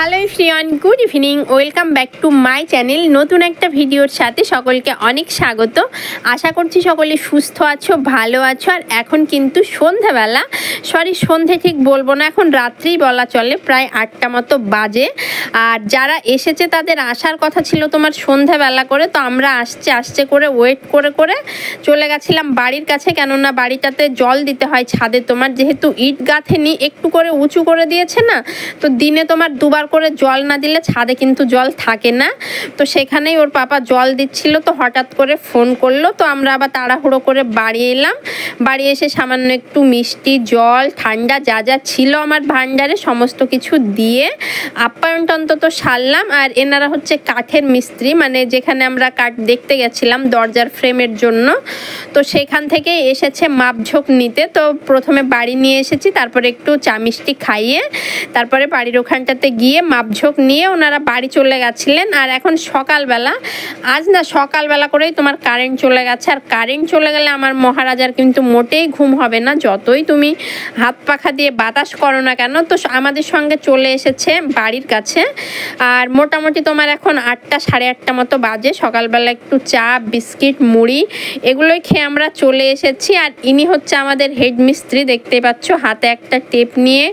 Hello everyone, good evening, welcome back to my channel. নতুন একটা ভিডিওর সাথে সকলকে অনেক স্বাগত। আশা করছি সকলে সুস্থ আছো, ভালো আছো। আর এখন কিন্তু সন্ধ্যাবেলা, সন্ধে ঠিক বলবো না, এখন রাত্রেই বলা চলে, প্রায় 8টা মতো বাজে। আর যারা এসেছে তাদের আসার কথা ছিল তোমার সন্ধ্যাবেলা করে, তো আমরা আসছে করে ওয়েট করে করে চলে গেছিলাম বাড়ির কাছে, কেননা বাড়িটাতে জল দিতে হয় ছাদে। তোমার যেহেতু ইট গাঁথেনি, একটু করে উঁচু করে দিয়েছে না, তো দিনে তোমার দুবার করে জল না দিলে ছাদে কিন্তু জল থাকে না। তো সেখানেই ওর পাপা জল দিচ্ছিল, তো হঠাৎ করে ফোন করলো। তো আমরা আবার তাড়াহুড়ো করে বাড়ি এলাম। বাড়ি এসে সামান্য একটু মিষ্টি, জল, ঠান্ডা যা যা ছিল আমার ভান্ডারে সমস্ত কিছু দিয়ে আপ্যায়ন অন্তত সারলাম। আর এনারা হচ্ছে কাঠের মিস্ত্রি, মানে যেখানে আমরা কাঠ দেখতে গেছিলাম দরজার ফ্রেমের জন্য, তো সেখান থেকে এসেছে মাপঝোঁক নিতে। তো প্রথমে বাড়ি নিয়ে এসেছি, তারপরে একটু চা মিষ্টি খাইয়ে তারপরে বাড়ির ওখানটাতে গিয়ে মাপঝোঁক নিয়ে ওনারা বাড়ি চলে গেছিলেন। আর এখন সকালবেলা, আজ না সকালবেলা করেই তোমার কারেন্ট চলে গেছে। আর কারেন্ট চলে গেলে আমার মহারাজার কিন্তু মোটেই ঘুম হবে না, যতই তুমি হাত পাখা দিয়ে বাতাস করো না কেন। তো আমাদের সঙ্গে চলে এসেছে বাড়ির কাছে। আর মোটামুটি তোমার এখন 8টা সাড়ে 8টা মতো বাজে। সকালবেলা একটু চা, বিস্কিট, মুড়ি এগুলোই খেয়ে আমরা চলে এসেছি। আর ইনি হচ্ছে আমাদের হেড মিস্ত্রি, দেখতে পাচ্ছ হাতে একটা টেপ নিয়ে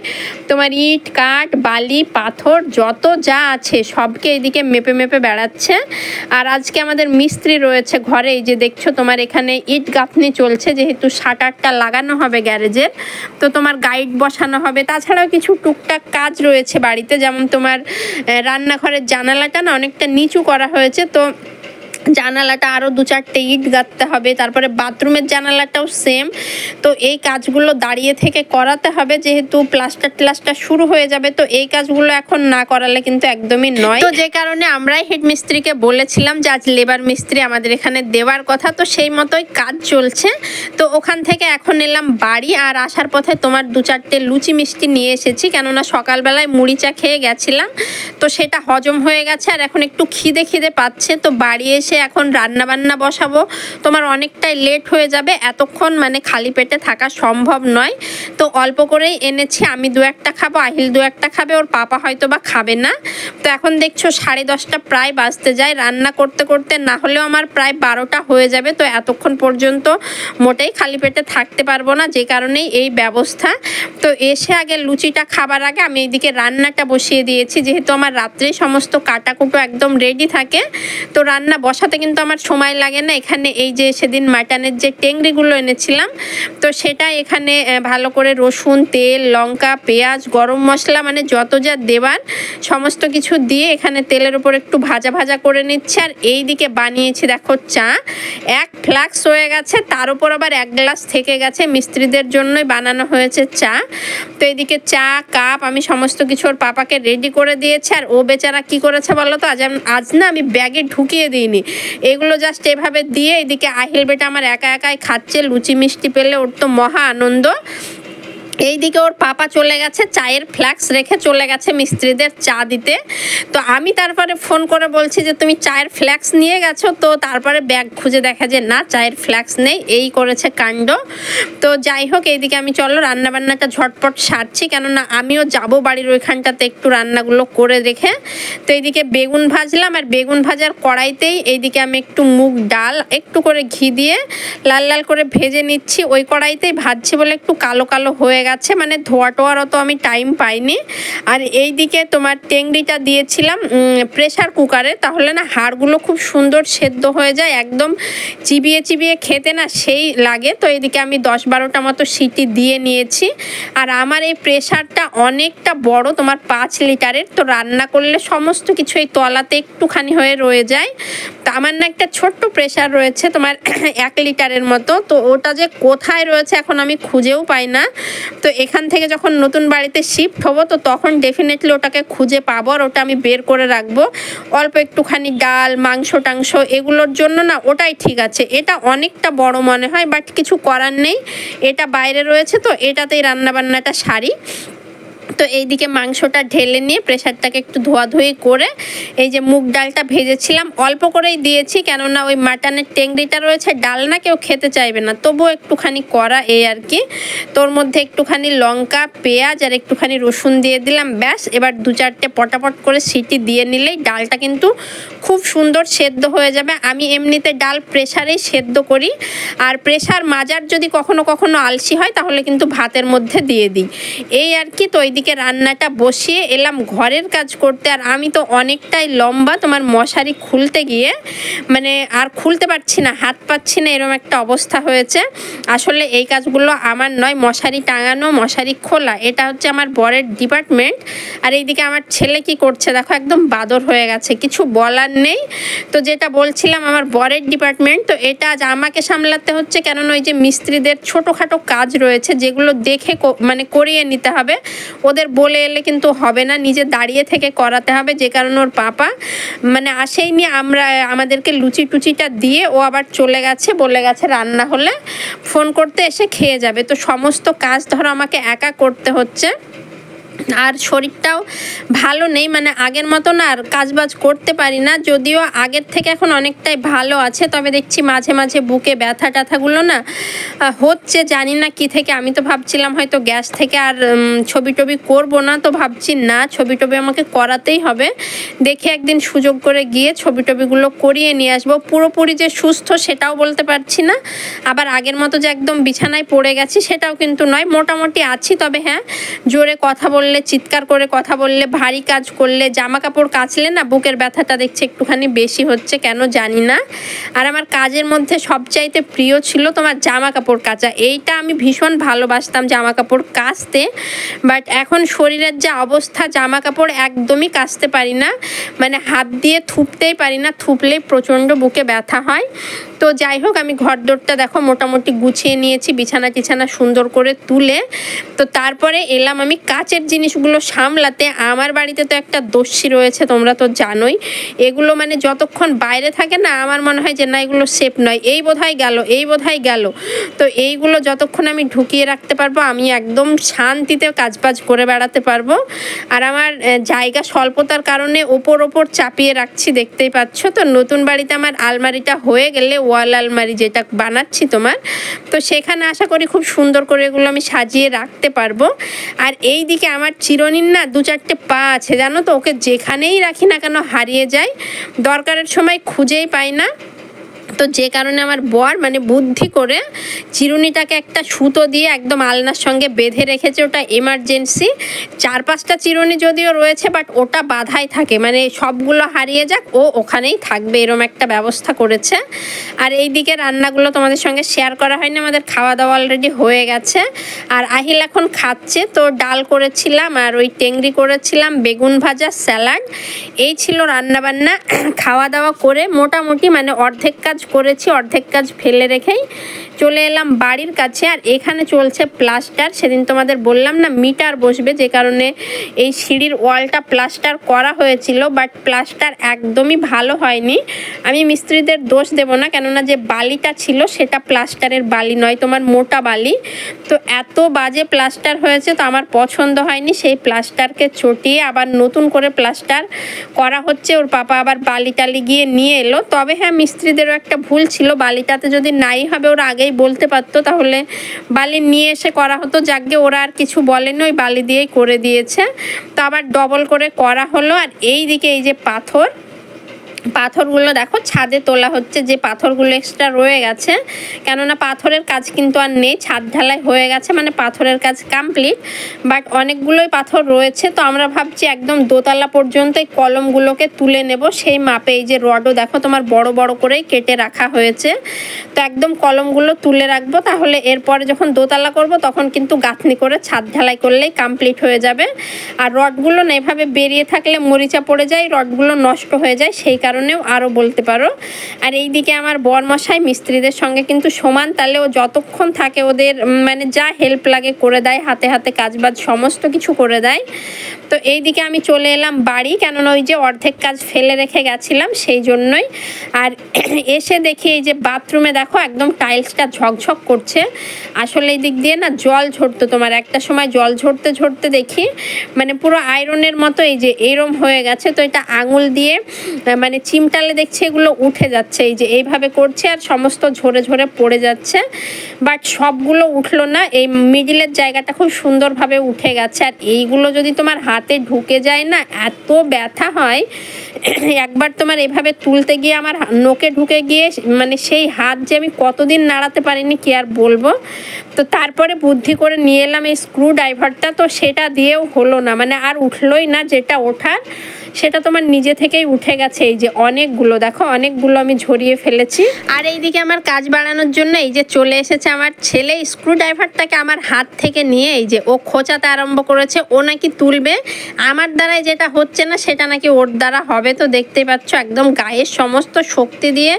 তোমার ইট, কাঠ, বালি, পাথর যত যা আছে সবকে এদিকে মেপে মেপে বেড়াচ্ছে। আর আজকে আমাদের মিস্ত্রি রয়েছে ঘরে, এই যে দেখছো তোমার এখানে ইট গাঁথনি চলছে, যেহেতু শাটারটা লাগানো হবে গ্যারেজের, তো তোমার গাইড বসানো হবে। তাছাড়াও কিছু টুকটাক কাজ রয়েছে বাড়িতে, যেমন তোমার রান্নাঘরের জানালাটা না অনেকটা নিচু করা হয়েছে, তো জানালাটা আরও 2-4টে ইট গাঁথতে হবে। তারপরে বাথরুমের জানালাটাও সেম। তো এই কাজগুলো দাঁড়িয়ে থেকে করাতে হবে, যেহেতু প্লাস্টার শুরু হয়ে যাবে। তো এই কাজগুলো এখন না করালে কিন্তু একদমই নয়। তো যে কারণে আমরাই হেড মিস্ত্রিকে বলেছিলাম যে আজ লেবার মিস্ত্রি আমাদের এখানে দেওয়ার কথা, তো সেই মতোই কাজ চলছে। তো ওখান থেকে এখন এলাম বাড়ি। আর আসার পথে তোমার 2-4টে লুচি মিষ্টি নিয়ে এসেছি, কেননা সকালবেলায় মুড়ি চা খেয়ে গেছিলাম, তো সেটা হজম হয়ে গেছে। আর এখন একটু খিদে পাচ্ছে, তো বাড়ি এসে এখন রান্না বান্না বসাবো। তোমার অনেকটাই লেট হয়ে যাবে, এতক্ষণ মানে খালি পেটে থাকা সম্ভব নয়। তো অল্প করেই এনেছি, আমি 2-1টা খাবো, আহিল 2-1টা খাবে, ওর পাপা হয়তো বা খাবে না। তো এখন দেখছো 10:30 প্রায় বাজতে যায়। রান্না করতে করতে না হলেও আমার প্রায় 12টা হয়ে যাবে। তো এতক্ষণ পর্যন্ত মোটেই খালি পেটে থাকতে পারবো না, যে কারণেই এই ব্যবস্থা। তো এসে আগে লুচিটা খাবার আগে আমি এইদিকে রান্নাটা বসিয়ে দিয়েছি, যেহেতু আমার রাত্রেই সমস্ত কাটাকুটো একদম রেডি থাকে। তো রান্না বসাতে কিন্তু আমার সময় লাগে না। এখানে এই যে সেদিন মাটনের যে টেংরিগুলো এনেছিলাম, তো সেটা এখানে ভালো করে রসুন, তেল, লঙ্কা, পেঁয়াজ, গরম মশলা, মানে যত যা দেওয়ার সমস্ত কিছু দিয়ে এখানে তেলের উপর একটু ভাজা ভাজা করে নিচ্ছে। আর এই দিকে বানিয়েছি দেখো চা, 1 ফ্লাক্স হয়ে গেছে, তার উপর আবার 1 গ্লাস থেকে গেছে, মিস্ত্রিদের জন্যই বানানো হয়েছে চা। তো এইদিকে চা, কাপ আমি সমস্ত কিছু ওর পাপাকে রেডি করে দিয়েছি। আর ও বেচারা কি করেছে বলো তো, আজ না আমি ব্যাগে ঢুকিয়ে দিইনি, এগুলো জাস্ট এভাবে দিয়ে এদিকে আহিল বেটা আমার একাই খাচ্ছে। লুচি মিষ্টি পেলে ওর তো মহা আনন্দ। এইদিকে ওর পাপা চলে গেছে, চায়ের ফ্ল্যাক্স রেখে চলে গেছে মিস্ত্রিদের চা দিতে। তো আমি তারপরে ফোন করে বলছি যে তুমি চায়ের ফ্ল্যাক্স নিয়ে গেছো, তো তারপরে ব্যাগ খুঁজে দেখা যে না, চায়ের ফ্ল্যাক্স নেই, এই করেছে কাণ্ড। তো যাই হোক, এইদিকে আমি চলো রান্নাবান্নাটা ঝটপট সারছি, কেননা আমিও যাব বাড়ির ওইখানটাতে একটু রান্নাগুলো করে রেখে। তো এইদিকে বেগুন ভাজলাম, আর বেগুন ভাজার কড়াইতেই এইদিকে আমি একটু মুগ ডাল একটু করে ঘি দিয়ে লাল লাল করে ভেজে নিচ্ছি। ওই কড়াইতেই ভাজছি বলে একটু কালো কালো হয়ে গেছে, মানে ধোয়া টোয়ার অত আমি টাইম পাইনি। আর এইদিকে তোমার টেংরিটা দিয়েছিলাম প্রেসার কুকারে, তাহলে না হাড়গুলো খুব সুন্দর সেদ্ধ হয়ে যায়, একদম চিবিয়ে চিবিয়ে খেতে না সেই লাগে। তো এইদিকে আমি 10-12টা মতো সিটি দিয়ে নিয়েছি। আর আমার এই প্রেসারটা অনেকটা বড়, তোমার 5 লিটারের। তো রান্না করলে সমস্ত কিছু এই তলাতে একটুখানি হয়ে রয়ে যায়। তো আমার না একটা ছোট্ট প্রেসার রয়েছে তোমার 1 লিটারের মতো, তো ওটা যে কোথায় রয়েছে এখন আমি খুঁজেও পাই না। তো এখান থেকে যখন নতুন বাড়িতে শিফট হবো, তো তখন ডেফিনেটলি ওটাকে খুঁজে পাবো, আর ওটা আমি বের করে রাখবো। অল্প একটুখানি ডাল, মাংস টাংস এগুলোর জন্য না ওটাই ঠিক আছে। এটা অনেকটা বড় মনে হয়, বাট কিছু করার নেই, এটা বাইরে রয়েছে, তো এটাতেই রান্নাবান্নাটা সারি। তো এইদিকে মাংসটা ঢেলে নিয়ে প্রেশারটাকে একটু ধোয়াধুয়ি করে এই যে মুগ ডালটা ভেজেছিলাম, অল্প করেই দিয়েছি, কেননা ওই মাটনের টেংরিটা রয়েছে, ডাল না কেউ খেতে চাইবে না, তবুও একটুখানি করা এই আর কি। তোর মধ্যে একটুখানি লঙ্কা, পেঁয়াজ আর একটুখানি রসুন দিয়ে দিলাম, ব্যাস। এবার 2-4টে পটাপট করে সিটি দিয়ে নিলেই ডালটা কিন্তু খুব সুন্দর সেদ্ধ হয়ে যাবে। আমি এমনিতে ডাল প্রেশারেই সেদ্ধ করি, আর প্রেশার মাজার যদি কখনো কখনো আলসি হয় তাহলে কিন্তু ভাতের মধ্যে দিয়ে দিই এই আর কি। তো এইদিকে রান্নাটা বসিয়ে এলাম ঘরের কাজ করতে, আর আমি তো অনেকটাই লম্বা, তোমার মশারি খুলতে গিয়ে মানে আর খুলতে পারছি না, হাত পাচ্ছি না, এরকম একটা অবস্থা হয়েছে। আসলে এই কাজগুলো আমার নয়, মশারি টাঙানো, মশারি খোলা, এটা হচ্ছে আমার বরের ডিপার্টমেন্ট। আর এইদিকে আমার ছেলে কি করছে দেখো, একদম বাদর হয়ে গেছে, কিছু বলার নেই। তো যেটা বলছিলাম আমার বরের ডিপার্টমেন্ট, তো এটা আজ আমাকে সামলাতে হচ্ছে, কেননা ওই যে মিস্ত্রিদের ছোটোখাটো কাজ রয়েছে যেগুলো দেখে মানে করিয়ে নিতে হবে, ওদের বলে এলে কিন্তু হবে না, নিজে দাঁড়িয়ে থেকে করাতে হবে। যে কারণে ওর পাপা মানে আসেইনি, আমাদেরকে লুচি টুচিটা দিয়ে ও আবার চলে গেছে, বলে গেছে রান্না হলে ফোন করতে, এসে খেয়ে যাবে। তো সমস্ত কাজ ধরো আমাকে একা করতে হচ্ছে, আর শরীরটাও ভালো নেই, মানে আগের মতো না আর কাজবাজ করতে পারি না, যদিও আগের থেকে এখন অনেকটাই ভালো আছে। তবে দেখছি মাঝে মাঝে বুকে ব্যথা ট্যাথাগুলো না হচ্ছে, জানি না কি থেকে। আমি তো ভাবছিলাম হয়তো গ্যাস থেকে, আর ছবি টবি করবো না, তো ভাবছি না, ছবি টবি আমাকে করাতেই হবে। দেখে একদিন সুযোগ করে গিয়ে ছবি টবিগুলো করিয়ে নিয়ে আসবো। পুরোপুরি যে সুস্থ সেটাও বলতে পারছি না, আবার আগের মতো যে একদম বিছানায় পড়ে গেছি সেটাও কিন্তু নয়, মোটামুটি আছি। তবে হ্যাঁ, জোরে কথা বললে, চিৎকার করে কথা বললে, ভারী কাজ করলে, জামা কাপড় কাচলে না বুকের ব্যথাটা দেখছি একটুখানি বেশি হচ্ছে, কেন জানি না। আর আমার কাজের মধ্যে সবচাইতে প্রিয় ছিল তোমার জামা কাপড় কাচা, এইটা আমি ভীষণ ভালোবাসতাম জামা কাপড় কাচতে। বাট এখন শরীরের যে অবস্থা, জামা কাপড় একদমই কাচতে পারি না, মানে হাত দিয়ে থুপতেই পারি না, থুপলেই প্রচণ্ড বুকে ব্যথা হয়। তো যাই হোক, আমি ঘরদোরটা দেখো মোটামুটি গুছিয়ে নিয়েছি, বিছানা টিছানা সুন্দর করে তুলে। তো তারপরে এলাম আমি কাচের জিনিসগুলো সামলাতে। আমার বাড়িতে তো একটা দস্যি রয়েছে, তোমরা তো জানোই, এগুলো মানে যতক্ষণ বাইরে থাকে না আমার মনে হয় যে না এগুলো সেফ নয়, এই বোধহয় গেল, এই বোধহয় গেল। তো এইগুলো যতক্ষণ আমি ঢুকিয়ে রাখতে পারবো আমি একদম শান্তিতে কাজবাজ করে বেড়াতে পারবো। আর আমার জায়গা স্বল্পতার কারণে ওপর চাপিয়ে রাখছি, দেখতেই পাচ্ছ। তো নতুন বাড়িতে আমার আলমারিটা হয়ে গেলে, ওয়াল আলমারি যেটা বানাচ্ছি তোমার, তো সেখানে আশা করি খুব সুন্দর করে এগুলো আমি সাজিয়ে রাখতে পারবো। আর এই দিকে আমার চিরুনির না 2-4টে পা আছে জানো তো, ওকে যেখানেই রাখি না কেন হারিয়ে যায়, দরকারের সময় খুঁজেই পাই না। তো যে কারণে আমার বর মানে বুদ্ধি করে চিরুনিটাকে একটা সুতো দিয়ে একদম আলনার সঙ্গে বেঁধে রেখেছে, ওটা এমার্জেন্সি। 4-5টা চিরুনি যদিও রয়েছে, বাট ওটা বাঁধাই থাকে, মানে সবগুলো হারিয়ে যাক ও ওখানেই থাকবে, এরম একটা ব্যবস্থা করেছে। আর এই দিকে রান্নাগুলো তোমাদের সঙ্গে শেয়ার করা হয়নি, আমাদের খাওয়া দাওয়া অলরেডি হয়ে গেছে। আর আহিল এখন খাচ্ছে, তো ডাল করেছিলাম আর ওই টেংরি করেছিলাম, বেগুন ভাজা, স্যালাড, এই ছিল রান্নাবান্না। খাওয়া দাওয়া করে মোটামুটি মানে অর্ধেক কাজ করেছি, অর্ধেক কাজ ফেলে রেখেই চলে এলাম বাড়ির কাছে। আর এখানে চলছে প্লাস্টার, সেদিন তোমাদের বললাম না মিটার বসবে, যে কারণে এই সিঁড়ির ওয়ালটা প্লাস্টার করা হয়েছিল, বাট প্লাস্টার একদমই ভালো হয়নি। আমি মিস্ত্রিদের দোষ দেব না, কেননা যে বালিটা ছিল সেটা প্লাস্টারের বালি নয়, তোমার মোটা বালি। তো এত বাজে প্লাস্টার হয়েছে, তো আমার পছন্দ হয়নি। সেই প্লাস্টারকে চটিয়ে আবার নতুন করে প্লাস্টার করা হচ্ছে। ওর পাপা আবার বালি টালি গিয়ে নিয়ে এলো। তবে হ্যাঁ, মিস্ত্রিদেরও একটা ভুল ছিল, বালিটাতে যদি নাই হবে ওরা আগেই বলতে পারতো, তাহলে বালি নিয়ে এসে করা হতো। যাকে ওরা আর কিছু বলেনি, ওই বালি দিয়েই করে দিয়েছে। তো আবার ডবল করে করা হলো। আর এই দিকে এই যে পাথরগুলো দেখো ছাদে তোলা হচ্ছে, যে পাথরগুলো এক্সট্রা রয়ে গেছে, কেননা পাথরের কাজ কিন্তু আর নেই, ছাদ ঢালাই হয়ে গেছে, মানে পাথরের কাজ কমপ্লিট, বাট অনেকগুলোই পাথর রয়েছে। তো আমরা ভাবছি একদম দোতলা পর্যন্ত এই কলমগুলোকে তুলে নেব সেই মাপে। এই যে রডও দেখো তোমার বড় বড় করেই কেটে রাখা হয়েছে, তো একদম কলমগুলো তুলে রাখবো, তাহলে এরপরে যখন দোতলা করব তখন কিন্তু গাঁথনি করে ছাদ ঢালাই করলেই কমপ্লিট হয়ে যাবে। আর রডগুলো না এভাবে বেরিয়ে থাকলে মরিচা পড়ে যায়, রডগুলো নষ্ট হয়ে যায়, সেই কারণে কারণেও আরও বলতে পারো। আর এইদিকে আমার বরমশাই মিস্ত্রিদের সঙ্গে কিন্তু সমান তালে, ও যতক্ষণ থাকে ওদের মানে যা হেল্প লাগে করে দেয়, হাতে হাতে কাজবাজ সমস্ত কিছু করে দেয়। তো এইদিকে আমি চলে এলাম বাড়ি, কেননা ওই যে অর্ধেক কাজ ফেলে রেখে গেছিলাম সেই জন্যই। আর এসে দেখি এই যে বাথরুমে দেখো একদম টাইলসটা ঝকঝক করছে। আসলে এই দিক দিয়ে না জল ঝরতো, তোমার একটা সময় জল ঝরতে ঝরতে দেখি মানে পুরো আয়রনের মতো এই যে এরম হয়ে গেছে। তো এটা আঙুল দিয়ে মানে চিমটালে দেখছি এগুলো উঠে যাচ্ছে, এই যে এইভাবে করছে আর সমস্ত ঝরে ঝরে পড়ে যাচ্ছে। বাট সবগুলো উঠলো না, এই মিডিলের জায়গাটা খুব সুন্দরভাবে উঠে গেছে। আর এইগুলো যদি তোমার হাতে ঢুকে যায় না এত ব্যথা হয়। একবার তোমার এভাবে তুলতে গিয়ে আমার নোকে ঢুকে গিয়ে মানে সেই হাত যে আমি কতদিন নাড়াতে পারিনি কি আর বলবো। তো তারপরে বুদ্ধি করে নিয়ে এলাম এই স্ক্রু ড্রাইভারটা, তো সেটা দিয়েও হলো না, মানে আর উঠলোই না। যেটা ওঠার সেটা তোমার নিজে থেকেই উঠে গেছে। এই যে অনেকগুলো দেখো, অনেকগুলো আমি ঝরিয়ে ফেলেছি। আর এইদিকে আমার কাজ বাড়ানোর জন্য এই যে চলে এসেছে আমার ছেলে, স্ক্রু ড্রাইভারটাকে আমার হাত থেকে নিয়ে এই যে ও খোঁচাতে আরম্ভ করেছে। ও নাকি তুলবে, আমার দ্বারাই যেটা হচ্ছে না সেটা নাকি ওর দ্বারা হবে। তো দেখতেই পাচ্ছ একদম গায়ের সমস্ত শক্তি দিয়ে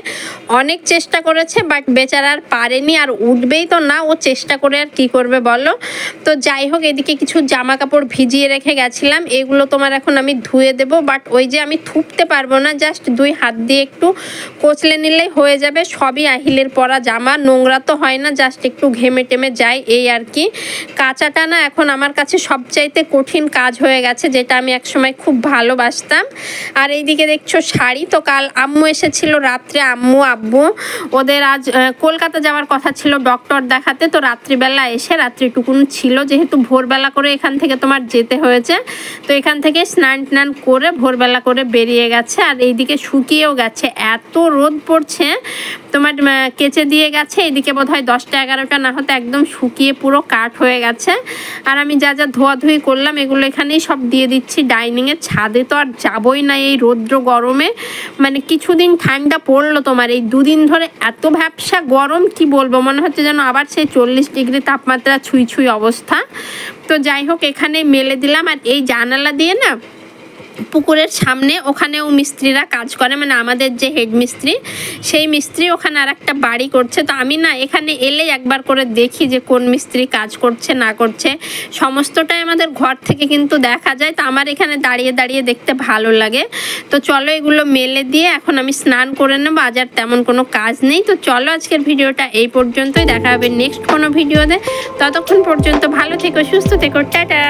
অনেক চেষ্টা করেছে, বাট বেচারা আর পারেনি। আর উঠবেই তো না, ও চেষ্টা করে আর কি করবে বলো। তো যাই হোক, এদিকে কিছু জামা কাপড় ভিজিয়ে রেখে গেছিলাম, এগুলো তোমার এখন আমি ধুয়ে দেবো। বাট ওই যে আমি থুপতে পারবো না, জাস্ট দুই হাত দিয়ে একটু কচলে নিলেই হয়ে যাবে। সবই আহিলের পরা জামা, নোংরা তো হয় না, জাস্ট একটু ঘেমে টেমে যায় এই আর কি। কাচাটা না এখন আমার কাছে সবচাইতে কঠিন কাজ হয়ে গেছে, যেটা আমি একসময় খুব ভালোবাসতাম। আর এইদিকে দেখছো শাড়ি, তো কাল আম্মু এসেছিল রাত্রে, আম্মু আব্বু ওদের আজ কলকাতা যাওয়ার কথা ছিল ডক্টর দেখাতে। তো রাত্রিবেলা এসে রাত্রিটুকুন ছিল, যেহেতু ভোরবেলা করে এখান থেকে তোমার যেতে হয়েছে, তো এখান থেকে স্নান টান করে ভোরবেলা করে বেরিয়ে গেছে। আর এইদিকে শুকিয়েও গেছে, এত রোদ পড়ছে তোমার কেচে দিয়ে গেছে। এদিকে বোধ হয় 10টা 11টা না হতে একদম শুকিয়ে পুরো কাঠ হয়ে গেছে। আর আমি যা যা ধোয়াধুয়ি করলাম এগুলো এখানেই সব দিয়ে দিচ্ছি ডাইনিংয়ে। ছাদে তো আর যাবই না এই রৌদ্র গরমে। মানে কিছুদিন ঠান্ডা পড়লো তোমার, এই 2 দিন ধরে এত ভ্যাপসা গরম কি বলবো, মনে হচ্ছে যেন আবার সেই 40 ডিগ্রি তাপমাত্রা ছুঁই ছুঁই অবস্থা। তো যাই হোক এখানে মেলে দিলাম। আর এই জানালা দিয়ে না পুকুরের সামনে ওখানেও মিস্ত্রিরা কাজ করে, মানে আমাদের যে হেড মিস্ত্রি সেই মিস্ত্রি ওখানে আর একটা বাড়ি করছে। তো আমি না এখানে এলেই একবার করে দেখি যে কোন মিস্ত্রি কাজ করছে না করছে, সমস্তটাই আমাদের ঘর থেকে কিন্তু দেখা যায়। তো আমার এখানে দাঁড়িয়ে দাঁড়িয়ে দেখতে ভালো লাগে। তো চলো এগুলো মেলে দিয়ে এখন আমি স্নান করে নেবো, আজ আর তেমন কোনো কাজ নেই। তো চলো আজকের ভিডিওটা এই পর্যন্তই, দেখা হবে নেক্সট কোনো ভিডিওতে। ততক্ষণ পর্যন্ত ভালো থেকো, সুস্থ থেকো, টাটা।